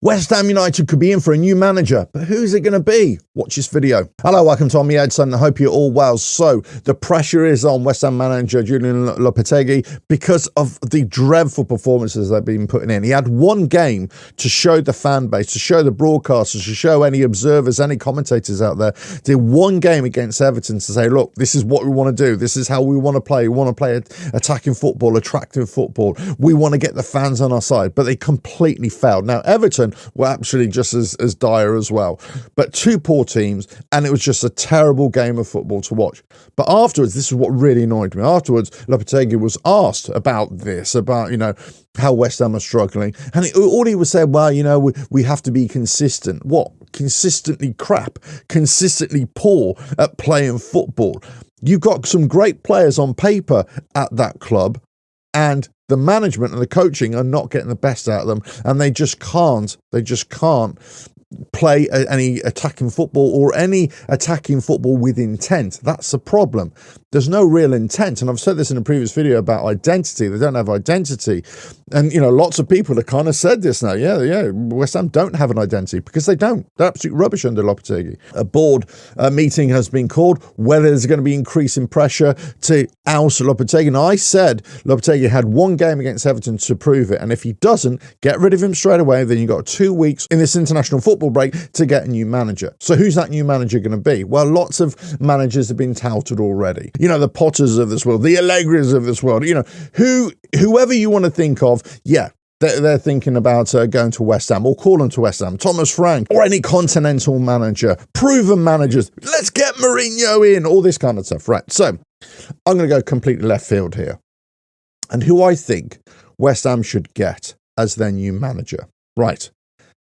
West Ham United could be in for a new manager, but who's it going to be? Watch this video. Hello, welcome to On the Edson. I hope you're all well. So the pressure is on West Ham manager Julian Lopetegui because of the dreadful performances they've been putting in. He had one game to show the fan base, to show the broadcasters, to show any observers, any commentators out there. Did one game against Everton to say, look, this is what we want to do. This is how we want to play. We want to play attacking football, attractive football. We want to get the fans on our side, but they completely failed. Now, Everton were actually just as dire as well. But two poor teams, and it was just a terrible game of football to watch. But afterwards, this is what really annoyed me. Afterwards, Lopetegui was asked about this, about, how West Ham are struggling. And all he was saying, well, we have to be consistent. What? Consistently crap, consistently poor at playing football. You've got some great players on paper at that club, and the management and the coaching are not getting the best out of them, and they just can't play any attacking football or any attacking football with intent. That's the problem. There's no real intent. And I've said this in a previous video about identity. They don't have identity. And, lots of people have kind of said this now. Yeah, West Ham don't have an identity because they don't. They're absolute rubbish under Lopetegui. A board meeting has been called, whether there's going to be increasing pressure to oust Lopetegui. Now, I said Lopetegui had one game against Everton to prove it. And if he doesn't, get rid of him straight away. Then you've got 2 weeks in this international football break to get a new manager. So who's that new manager going to be? Well, lots of managers have been touted already. The Potters of this world, the Allegris of this world, whoever you want to think of, they're thinking about going to West Ham or calling to West Ham, Thomas Frank or any continental manager, proven managers. Let's get Mourinho in, all this kind of stuff, right? So I'm going to go completely left field here. And who I think West Ham should get as their new manager, right?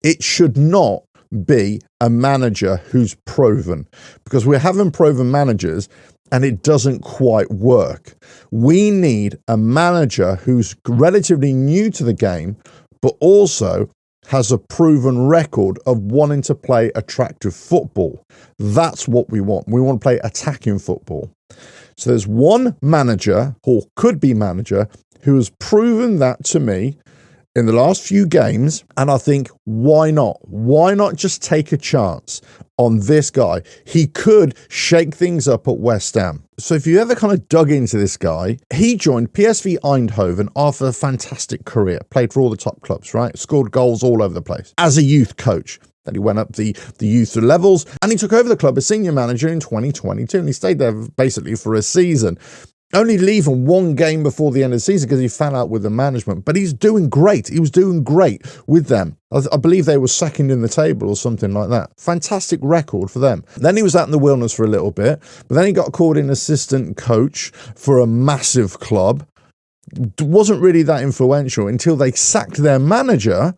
It should not be a manager who's proven, because we're having proven managers and it doesn't quite work. We need a manager who's relatively new to the game, but also has a proven record of wanting to play attractive football. That's what we want. We want to play attacking football. So there's one manager, or could be manager, who has proven that to me in the last few games, and I think, why not? Why not just take a chance on this guy? He could shake things up at West Ham. So if you ever kind of dug into this guy, he joined PSV Eindhoven after a fantastic career, played for all the top clubs, right? Scored goals all over the place as a youth coach. Then he went up the youth levels, and he took over the club as senior manager in 2022, and he stayed there basically for a season. Only leaving one game before the end of the season because he fell out with the management. But he's doing great. He was doing great with them. I believe they were second in the table or something like that. Fantastic record for them. Then he was out in the wilderness for a little bit. But then he got called in assistant coach for a massive club. Wasn't really that influential until they sacked their manager.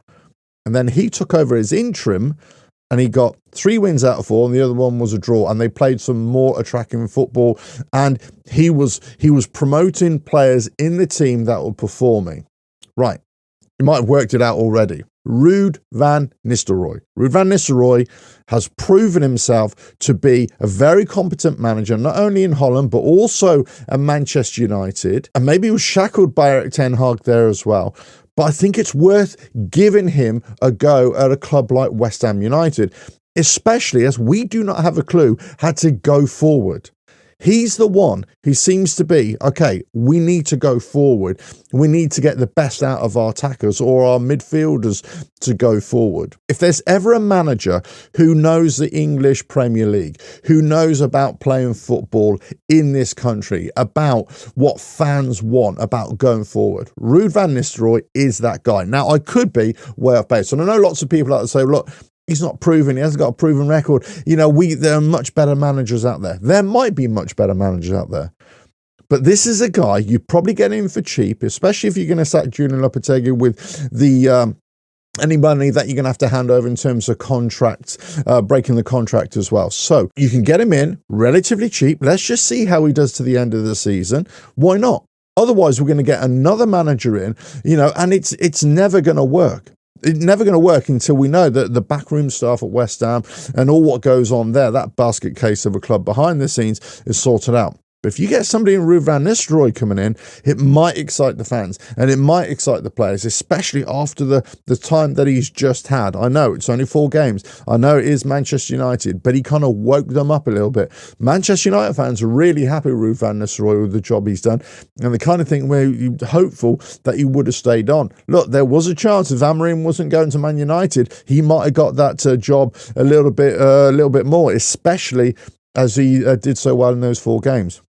And then he took over as interim. And he got 3 wins out of 4, and the other one was a draw. And they played some more attracting football. And he was promoting players in the team that were performing. Right. You might have worked it out already. Ruud van Nistelrooy. Ruud van Nistelrooy has proven himself to be a very competent manager, not only in Holland, but also at Manchester United. And maybe he was shackled by Erik ten Hag there as well. But I think it's worth giving him a go at a club like West Ham United, especially as we do not have a clue how to go forward. He's the one who seems to be, okay, we need to go forward. We need to get the best out of our attackers or our midfielders to go forward. If there's ever a manager who knows the English Premier League, who knows about playing football in this country, about what fans want, about going forward, Ruud van Nistelrooy is that guy. Now, I could be way off base. And I know lots of people like to say, look, he's not proven. He hasn't got a proven record. There are much better managers out there. There might be much better managers out there. But this is a guy you probably get in for cheap, especially if you're going to sack Julian Lopetegui with the any money that you're going to have to hand over in terms of contracts, breaking the contract as well. So you can get him in relatively cheap. Let's just see how he does to the end of the season. Why not? Otherwise, we're going to get another manager in, and it's never going to work. It's never going to work until we know that the backroom staff at West Ham and all what goes on there, that basket case of a club behind the scenes, is sorted out. But if you get somebody in Ruud van Nistelrooy coming in, it might excite the fans and it might excite the players, especially after the time that he's just had. I know it's only 4 games. I know it is Manchester United, but he kind of woke them up a little bit. Manchester United fans are really happy with Ruud van Nistelrooy with the job he's done, and the kind of thing where you're hopeful that he would have stayed on. Look, there was a chance if Amorim wasn't going to Man United, he might have got that job a little bit more, especially as he did so well in those 4 games.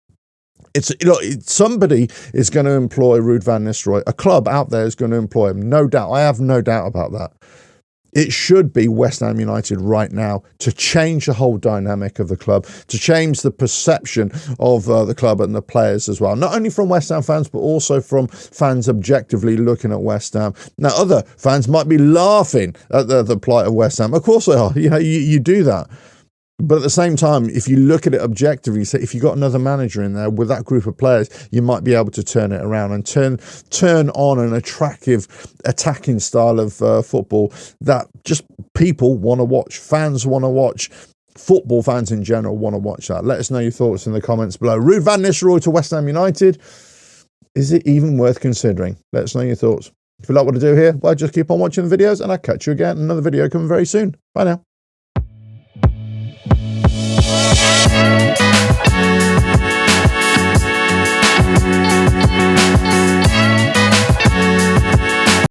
Somebody is going to employ Ruud van Nistelrooy. A club out there is going to employ him, no doubt. I have no doubt about that. It should be West Ham United right now to change the whole dynamic of the club, to change the perception of the club and the players as well. Not only from West Ham fans, but also from fans objectively looking at West Ham. Now, other fans might be laughing at the plight of West Ham. Of course they are. You do that. But at the same time, if you look at it objectively, say if you got another manager in there with that group of players, you might be able to turn it around and turn on an attractive attacking style of football that just people want to watch, fans want to watch, football fans in general want to watch that. Let us know your thoughts in the comments below. Ruud van Nistelrooy to West Ham United. Is it even worth considering? Let us know your thoughts. If you like what I do here, well, just keep on watching the videos and I'll catch you again in another video coming very soon. Bye now.